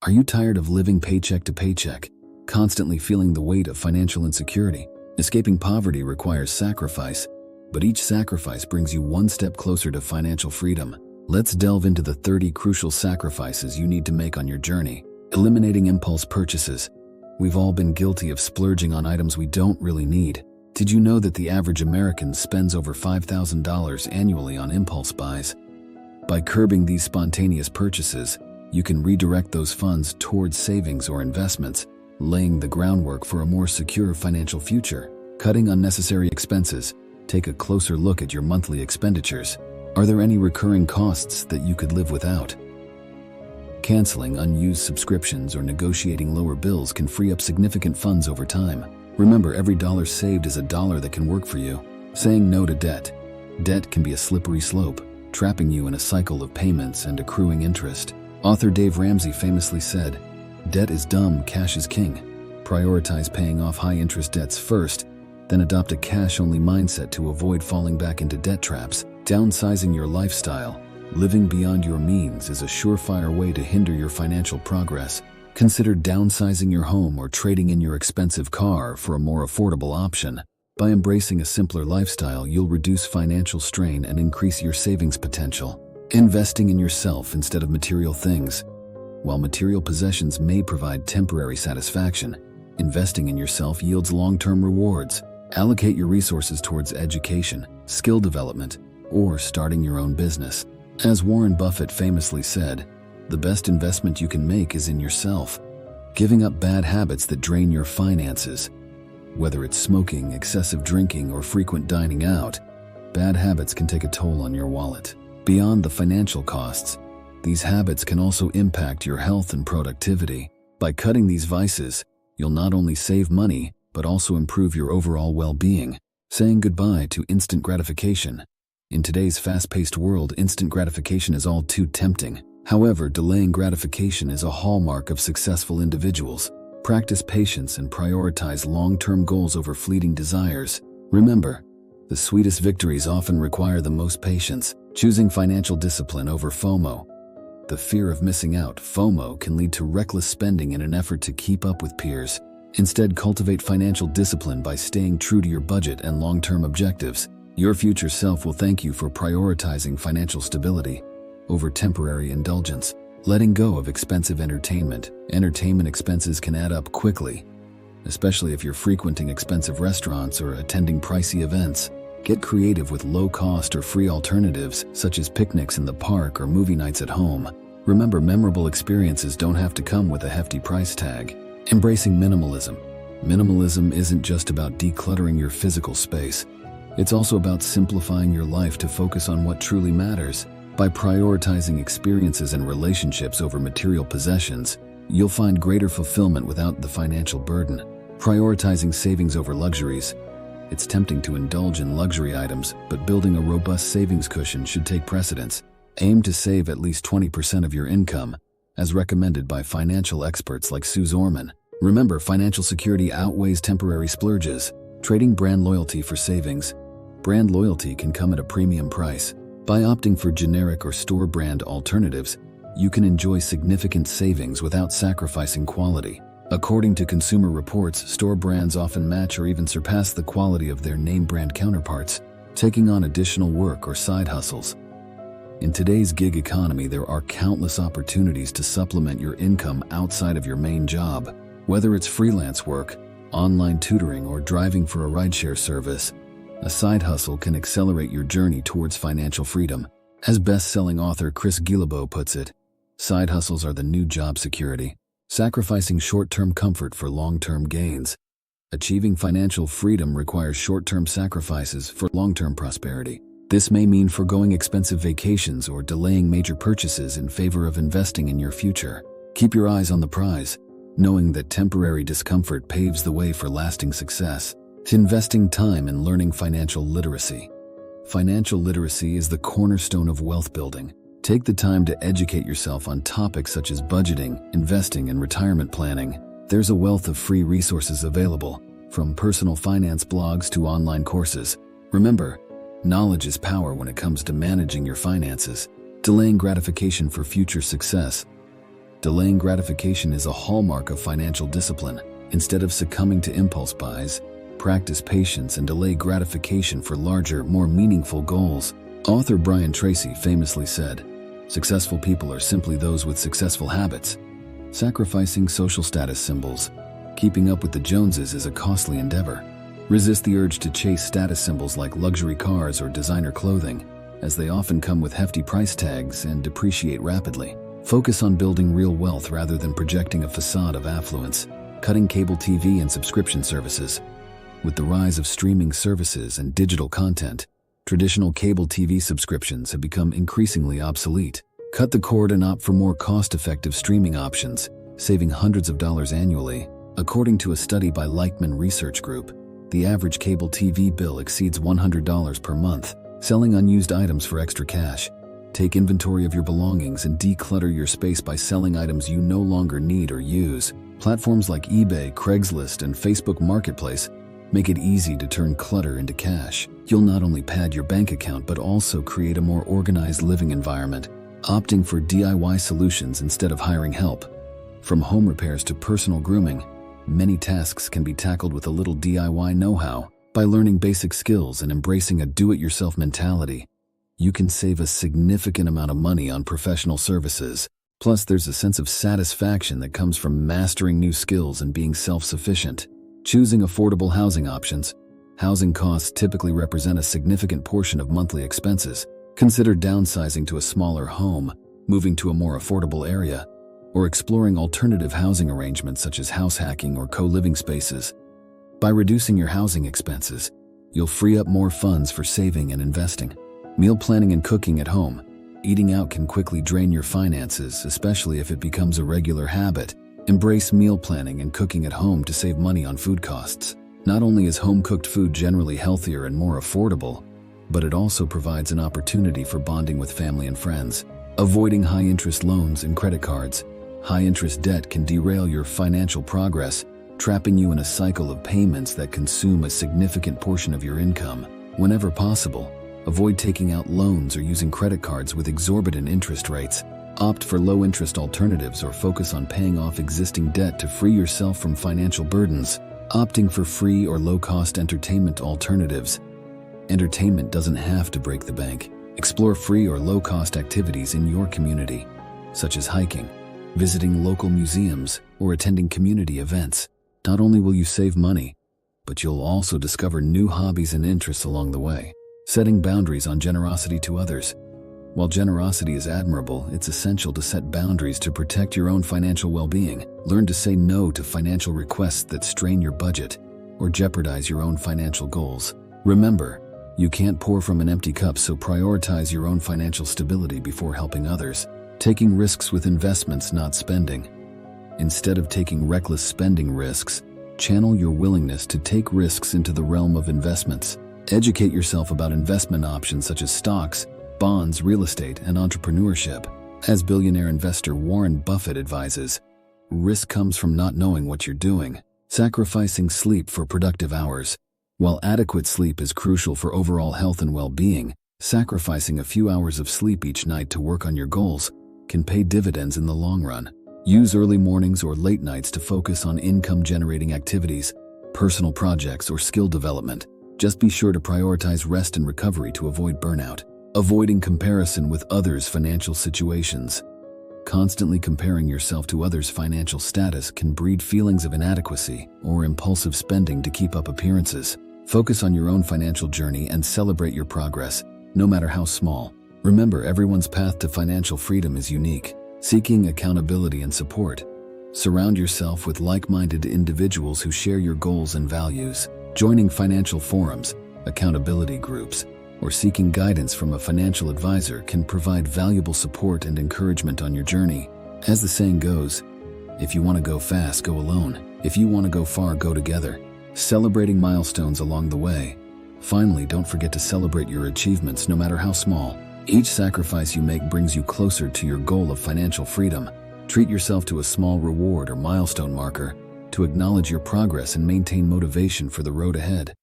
Are you tired of living paycheck to paycheck, constantly feeling the weight of financial insecurity? Escaping poverty requires sacrifice, but each sacrifice brings you one step closer to financial freedom. Let's delve into the 30 crucial sacrifices you need to make on your journey. Eliminating impulse purchases. We've all been guilty of splurging on items we don't really need. Did you know that the average American spends over $5,000 annually on impulse buys? By curbing these spontaneous purchases, you can redirect those funds towards savings or investments, laying the groundwork for a more secure financial future. Cutting unnecessary expenses. Take a closer look at your monthly expenditures. Are there any recurring costs that you could live without? Canceling unused subscriptions or negotiating lower bills can free up significant funds over time. Remember, every dollar saved is a dollar that can work for you. Saying no to debt. Debt can be a slippery slope, trapping you in a cycle of payments and accruing interest. Author Dave Ramsey famously said, "Debt is dumb, cash is king." Prioritize paying off high-interest debts first, then adopt a cash-only mindset to avoid falling back into debt traps. Downsizing your lifestyle. Living beyond your means is a surefire way to hinder your financial progress. Consider downsizing your home or trading in your expensive car for a more affordable option. By embracing a simpler lifestyle, you'll reduce financial strain and increase your savings potential. Investing in yourself instead of material things. While material possessions may provide temporary satisfaction, investing in yourself yields long-term rewards. Allocate your resources towards education, skill development, or starting your own business. As Warren Buffett famously said, the best investment you can make is in yourself. Giving up bad habits that drain your finances. Whether it's smoking, excessive drinking, or frequent dining out, bad habits can take a toll on your wallet. Beyond the financial costs, these habits can also impact your health and productivity. By cutting these vices, you'll not only save money, but also improve your overall well-being. Saying goodbye to instant gratification. In today's fast-paced world, instant gratification is all too tempting. However, delaying gratification is a hallmark of successful individuals. Practice patience and prioritize long-term goals over fleeting desires. Remember, the sweetest victories often require the most patience. Choosing financial discipline over FOMO. The fear of missing out, FOMO, can lead to reckless spending in an effort to keep up with peers. Instead, cultivate financial discipline by staying true to your budget and long-term objectives. Your future self will thank you for prioritizing financial stability over temporary indulgence. Letting go of expensive entertainment. Entertainment expenses can add up quickly, especially if you're frequenting expensive restaurants or attending pricey events. Get creative with low-cost or free alternatives, such as picnics in the park or movie nights at home. Remember, memorable experiences don't have to come with a hefty price tag. Embracing minimalism. Minimalism isn't just about decluttering your physical space. It's also about simplifying your life to focus on what truly matters. By prioritizing experiences and relationships over material possessions, you'll find greater fulfillment without the financial burden. Prioritizing savings over luxuries. It's tempting to indulge in luxury items, but building a robust savings cushion should take precedence. Aim to save at least 20% of your income, as recommended by financial experts like Sue Zorman. Remember, financial security outweighs temporary splurges. Trading brand loyalty for savings. Brand loyalty can come at a premium price. By opting for generic or store brand alternatives, you can enjoy significant savings without sacrificing quality. According to Consumer Reports, store brands often match or even surpass the quality of their name brand counterparts, taking on additional work or side hustles. In today's gig economy, there are countless opportunities to supplement your income outside of your main job. Whether it's freelance work, online tutoring, or driving for a rideshare service, a side hustle can accelerate your journey towards financial freedom. As best-selling author Chris Guillebeau puts it, side hustles are the new job security, sacrificing short-term comfort for long-term gains. Achieving financial freedom requires short-term sacrifices for long-term prosperity. This may mean forgoing expensive vacations or delaying major purchases in favor of investing in your future. Keep your eyes on the prize, knowing that temporary discomfort paves the way for lasting success. Investing time in learning financial literacy. Financial literacy is the cornerstone of wealth building. Take the time to educate yourself on topics such as budgeting, investing, and retirement planning. There's a wealth of free resources available, from personal finance blogs to online courses. Remember, knowledge is power when it comes to managing your finances. Delaying gratification for future success. Delaying gratification is a hallmark of financial discipline. Instead of succumbing to impulse buys, practice patience and delay gratification for larger, more meaningful goals. Author Brian Tracy famously said, "Successful people are simply those with successful habits." Sacrificing social status symbols. Keeping up with the Joneses is a costly endeavor. Resist the urge to chase status symbols like luxury cars or designer clothing, as they often come with hefty price tags and depreciate rapidly. Focus on building real wealth rather than projecting a facade of affluence. Cutting cable TV and subscription services. With the rise of streaming services and digital content, traditional cable TV subscriptions have become increasingly obsolete. Cut the cord and opt for more cost-effective streaming options, saving hundreds of dollars annually. According to a study by Leichtman Research Group, the average cable TV bill exceeds $100 per month. Selling unused items for extra cash. Take inventory of your belongings and declutter your space by selling items you no longer need or use. Platforms like eBay, Craigslist, and Facebook Marketplace make it easy to turn clutter into cash. You'll not only pad your bank account but also create a more organized living environment, opting for DIY solutions instead of hiring help. From home repairs to personal grooming, many tasks can be tackled with a little DIY know-how. By learning basic skills and embracing a do-it-yourself mentality, you can save a significant amount of money on professional services. Plus, there's a sense of satisfaction that comes from mastering new skills and being self-sufficient. Choosing affordable housing options. Housing costs typically represent a significant portion of monthly expenses. Consider downsizing to a smaller home, moving to a more affordable area, or exploring alternative housing arrangements such as house hacking or co-living spaces. By reducing your housing expenses, you'll free up more funds for saving and investing. Meal planning and cooking at home. Eating out can quickly drain your finances, especially if it becomes a regular habit. Embrace meal planning and cooking at home to save money on food costs. Not only is home-cooked food generally healthier and more affordable, but it also provides an opportunity for bonding with family and friends. Avoiding high-interest loans and credit cards. High-interest debt can derail your financial progress, trapping you in a cycle of payments that consume a significant portion of your income. Whenever possible, avoid taking out loans or using credit cards with exorbitant interest rates. Opt for low-interest alternatives or focus on paying off existing debt to free yourself from financial burdens. Opting for free or low-cost entertainment alternatives. Entertainment doesn't have to break the bank. Explore free or low-cost activities in your community, such as hiking, visiting local museums, or attending community events. Not only will you save money, but you'll also discover new hobbies and interests along the way. Setting boundaries on generosity to others. While generosity is admirable, it's essential to set boundaries to protect your own financial well-being. Learn to say no to financial requests that strain your budget or jeopardize your own financial goals. Remember, you can't pour from an empty cup, so prioritize your own financial stability before helping others. Taking risks with investments, not spending. Instead of taking reckless spending risks, channel your willingness to take risks into the realm of investments. Educate yourself about investment options such as stocks, bonds, real estate, and entrepreneurship. As billionaire investor Warren Buffett advises, risk comes from not knowing what you're doing. Sacrificing sleep for productive hours. While adequate sleep is crucial for overall health and well-being, sacrificing a few hours of sleep each night to work on your goals can pay dividends in the long run. Use early mornings or late nights to focus on income-generating activities, personal projects, or skill development. Just be sure to prioritize rest and recovery to avoid burnout. Avoiding comparison with others' financial situations. Constantly comparing yourself to others' financial status can breed feelings of inadequacy or impulsive spending to keep up appearances. Focus on your own financial journey and celebrate your progress, no matter how small. Remember, everyone's path to financial freedom is unique. Seeking accountability and support. Surround yourself with like-minded individuals who share your goals and values. Joining financial forums, accountability groups, or seeking guidance from a financial advisor can provide valuable support and encouragement on your journey. As the saying goes, if you want to go fast, go alone. If you want to go far, go together. Celebrating milestones along the way. Finally, don't forget to celebrate your achievements, no matter how small. Each sacrifice you make brings you closer to your goal of financial freedom. Treat yourself to a small reward or milestone marker to acknowledge your progress and maintain motivation for the road ahead.